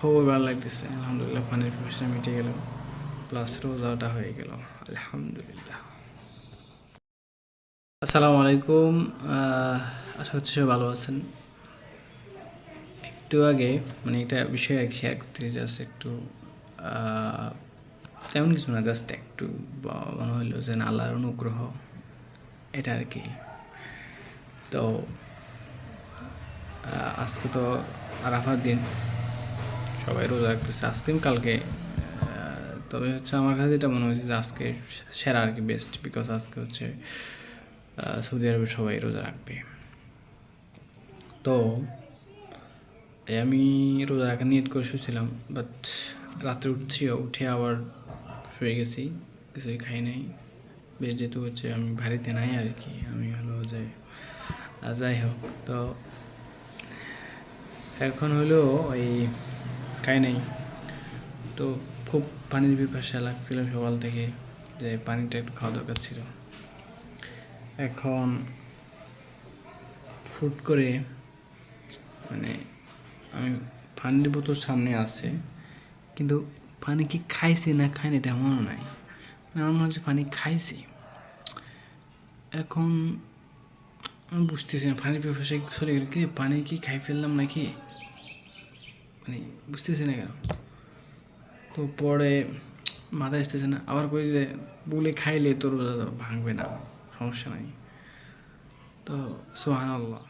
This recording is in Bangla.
খুবই ভালো লাগতেছে আলহামদুলিল্লাহ, পানির পিপাসা মিটে গেল, প্লাস রোজাটা হয়ে গেল আলহামদুলিল্লাহ। আসসালামু আলাইকুম। আশা করছি সবাই ভালো আছেন। একটু আগে মানে একটা বিষয় আর কি শেয়ার করতে জাস্ট একটু তেমন কিছু না, জাস্ট একটু মনে হইলো যে আল্লাহর অনুগ্রহ এটা আর কি। তো আজকে তো আরাফার দিন, সবাই রোজা রাখতেছে আজকেও কালকে। তবে হচ্ছে আমার কাছে যেটা মনে হয়েছে যে আজকে সেরা আর কি, বেস্ট, বিকজ আজকে হচ্ছে সৌদি আরবে সবাই রোজা রাখবে। তো আমি রোজা রাখার নিয়ত করে শুয়েছিলাম, বাট রাত্রে উঠে আবার শুয়ে গেছি, কিছুই খাই নাই। বেশ যেহেতু হচ্ছে আমি বাড়িতে নাই আর কি, আমি হলো যে যাই হোক, তো এখন হলো ওই খাই নাই। তো খুব পানির পিপাসা লাগছিল সকাল থেকে, যে পানিটা একটু খাওয়া দরকার ছিল। এখন ফুট করে মানে আমি পানির বোতল সামনে আছে, কিন্তু পানি কি খাইছি না খাইনি এটা মনে নাই, মানে আমার মনে হচ্ছে পানি খাইছি। এখন আমি বুঝতেছি না পানির পিপাসা চলে গেল কি, পানি কি খাই ফেললাম নাকি, মানে বুঝতেছি না কেন। তো পরে মাথা আসতেছে না, আবার কই যে বলে খাইলে তোর ভাঙবে না, সমস্যা নাই। তো সুবহানাল্লাহ।